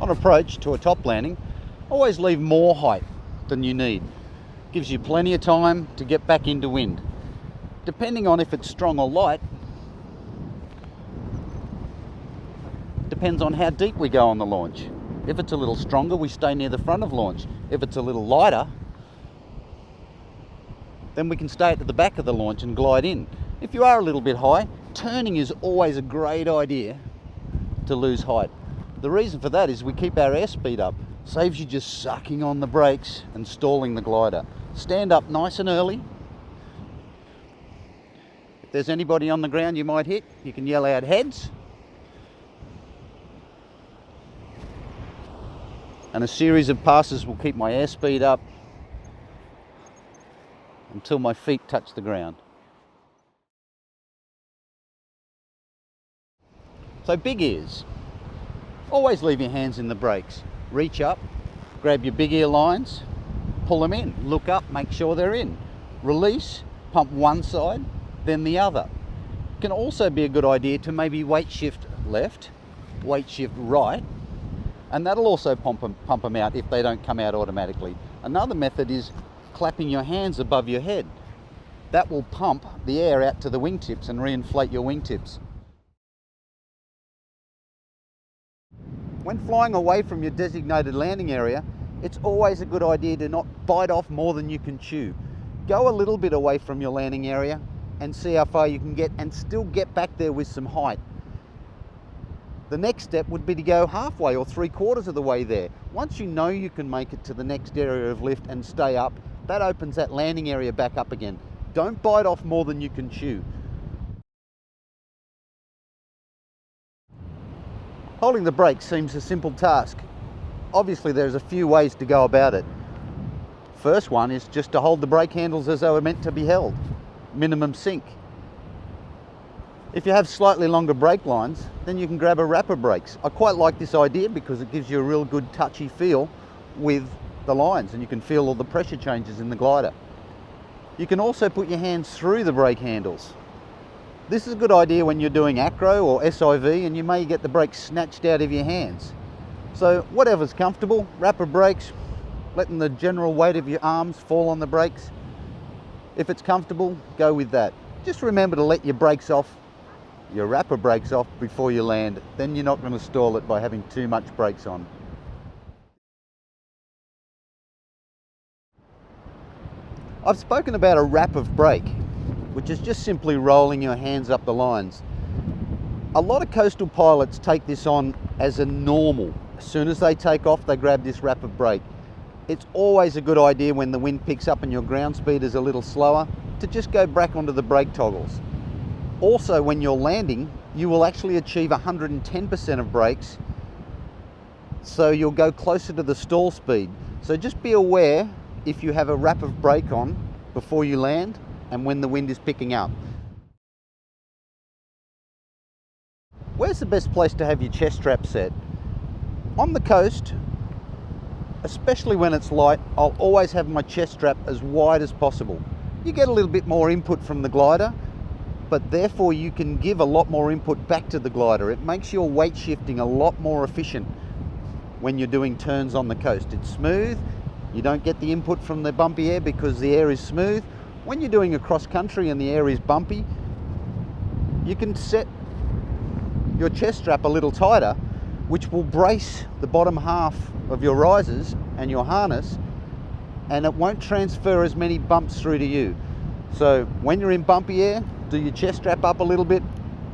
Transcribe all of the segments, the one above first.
On approach to a top landing, always leave more height than you need. Gives you plenty of time to get back into wind. Depending on if it's strong or light, depends on how deep we go on the launch. If it's a little stronger, we stay near the front of launch. If it's a little lighter, then we can stay at the back of the launch and glide in. If you are a little bit high, turning is always a great idea to lose height. The reason for that is we keep our airspeed up. Saves you just sucking on the brakes and stalling the glider. Stand up nice and early. If there's anybody on the ground you might hit, you can yell out heads. And a series of passes will keep my airspeed up until my feet touch the ground. So big ears. Always leave your hands in the brakes. Reach up, grab your big ear lines, pull them in, look up, make sure they're in. Release, pump one side, then the other. It can also be a good idea to maybe weight shift left, weight shift right, and that'll also pump them out if they don't come out automatically. Another method is clapping your hands above your head. That will pump the air out to the wingtips and reinflate your wingtips. When flying away from your designated landing area, it's always a good idea to not bite off more than you can chew. Go a little bit away from your landing area and see how far you can get and still get back there with some height. The next step would be to go halfway or 3/4 of the way there. Once you know you can make it to the next area of lift and stay up, that opens that landing area back up again. Don't bite off more than you can chew. Holding the brake seems a simple task. Obviously there's a few ways to go about it. First one is just to hold the brake handles as they were meant to be held. Minimum sink. If you have slightly longer brake lines, then you can grab a wrapper brakes. I quite like this idea because it gives you a real good touchy feel with the lines and you can feel all the pressure changes in the glider. You can also put your hands through the brake handles. This is a good idea when you're doing acro or SIV and you may get the brakes snatched out of your hands. So whatever's comfortable, wrapper brakes, letting the general weight of your arms fall on the brakes. If it's comfortable, go with that. Just remember to let your brakes off, your wrapper brakes off before you land. Then you're not going to stall it by having too much brakes on. I've spoken about a wrap of brake, which is just simply rolling your hands up the lines. A lot of coastal pilots take this on as a normal. As soon as they take off, they grab this wrap of brake. It's always a good idea when the wind picks up and your ground speed is a little slower to just go back onto the brake toggles. Also, when you're landing, you will actually achieve 110% of brakes, so you'll go closer to the stall speed. So just be aware if you have a wrap of brake on before you land and when the wind is picking up. Where's the best place to have your chest strap set? On the coast, especially when it's light, I'll always have my chest strap as wide as possible. You get a little bit more input from the glider, but therefore you can give a lot more input back to the glider. It makes your weight shifting a lot more efficient when you're doing turns on the coast. It's smooth, you don't get the input from the bumpy air because the air is smooth. When you're doing a cross country and the air is bumpy, you can set your chest strap a little tighter, which will brace the bottom half of your risers and your harness, and it won't transfer as many bumps through to you. So when you're in bumpy air, do your chest strap up a little bit.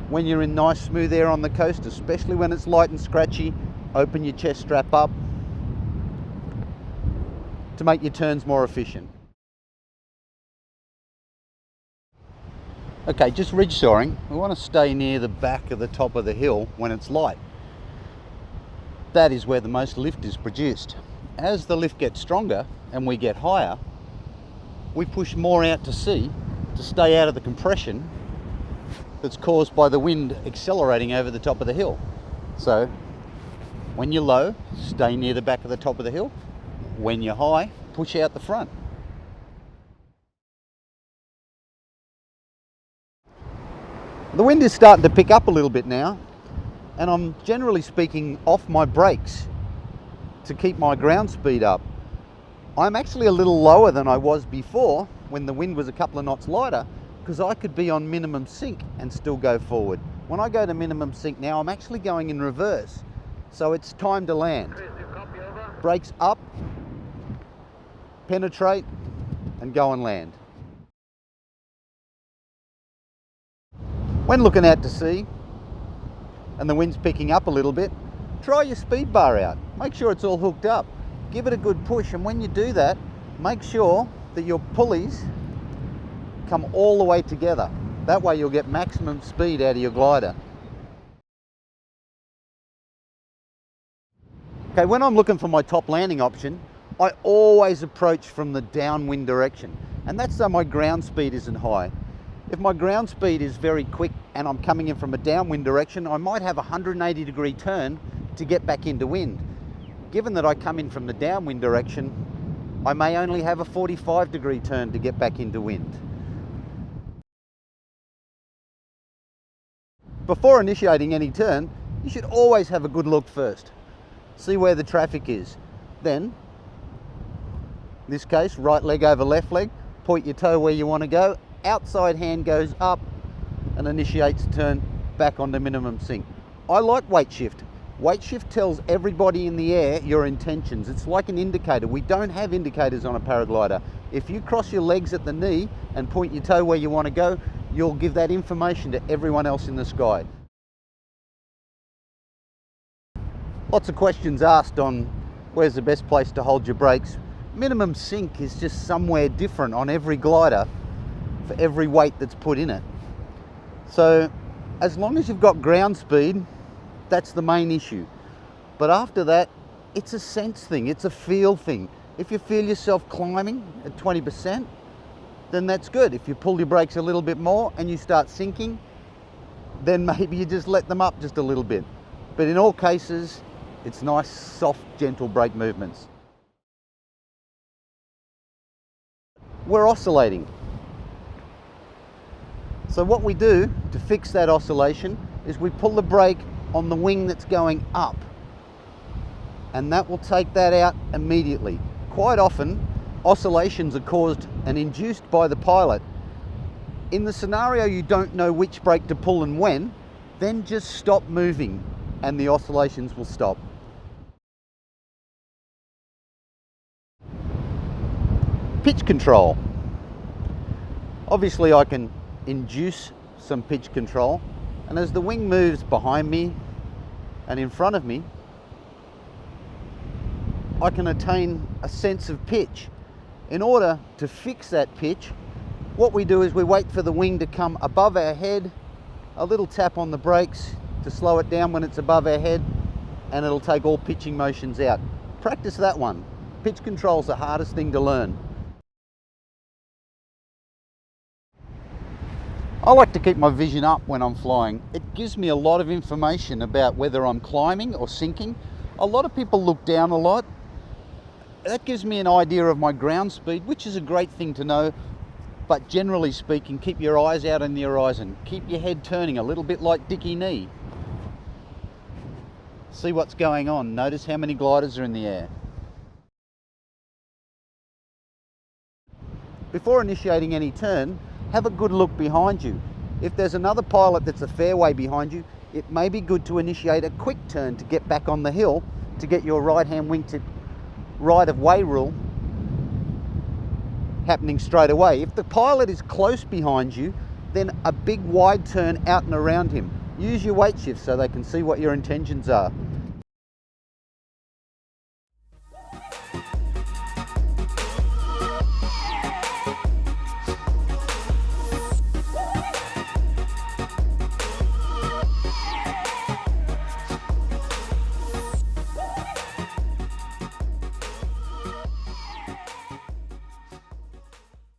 When you're in nice smooth air on the coast, especially when it's light and scratchy, open your chest strap up to make your turns more efficient. Okay, just ridge soaring, we want to stay near the back of the top of the hill when it's light. That is where the most lift is produced. As the lift gets stronger and we get higher, we push more out to sea to stay out of the compression that's caused by the wind accelerating over the top of the hill. So when you're low, stay near the back of the top of the hill. When you're high, push out the front. The wind is starting to pick up a little bit now, and I'm generally speaking off my brakes to keep my ground speed up. I'm actually a little lower than I was before when the wind was a couple of knots lighter, because I could be on minimum sink and still go forward. When I go to minimum sink now, I'm actually going in reverse. So it's time to land. Brakes up, penetrate, and go and land. When looking out to sea and the wind's picking up a little bit, try your speed bar out. Make sure it's all hooked up. Give it a good push, and when you do that, make sure that your pulleys come all the way together. That way you'll get maximum speed out of your glider. Okay, when I'm looking for my top landing option, I always approach from the downwind direction, and that's so my ground speed isn't high. If my ground speed is very quick and I'm coming in from a downwind direction, I might have a 180-degree turn to get back into wind. Given that I come in from the downwind direction, I may only have a 45-degree turn to get back into wind. Before initiating any turn, you should always have a good look first. See where the traffic is. Then, in this case, right leg over left leg, point your toe where you want to go, outside hand goes up and initiates a turn back onto minimum sink. I like weight shift. Weight shift tells everybody in the air your intentions. It's like an indicator. We don't have indicators on a paraglider. If you cross your legs at the knee and point your toe where you want to go, you'll give that information to everyone else in the sky. Lots of questions asked on where's the best place to hold your brakes. Minimum sink is just somewhere different on every glider for every weight that's put in it. So as long as you've got ground speed, that's the main issue. But after that, it's a sense thing, it's a feel thing. If you feel yourself climbing at 20%, then that's good. If you pull your brakes a little bit more and you start sinking, then maybe you just let them up just a little bit. But in all cases, it's nice, soft, gentle brake movements. We're oscillating. So what we do to fix that oscillation is we pull the brake on the wing that's going up, and that will take that out immediately. Quite often, oscillations are caused and induced by the pilot. In the scenario you don't know which brake to pull and when, then just stop moving and the oscillations will stop. Pitch control. Obviously I can induce some pitch control, and as the wing moves behind me and in front of me, I can attain a sense of pitch. In order to fix that pitch, what we do is we wait for the wing to come above our head, a little tap on the brakes to slow it down when it's above our head, and it'll take all pitching motions out. Practice that one. Pitch control is the hardest thing to learn. I like to keep my vision up when I'm flying. It gives me a lot of information about whether I'm climbing or sinking. A lot of people look down a lot. That gives me an idea of my ground speed, which is a great thing to know. But generally speaking, keep your eyes out on the horizon. Keep your head turning a little bit like Dickie Knee. See what's going on. Notice how many gliders are in the air. Before initiating any turn, have a good look behind you. If there's another pilot that's a fair way behind you, it may be good to initiate a quick turn to get back on the hill to get your right hand wingtip right of way rule happening straight away. If the pilot is close behind you, then a big wide turn out and around him. Use your weight shift so they can see what your intentions are.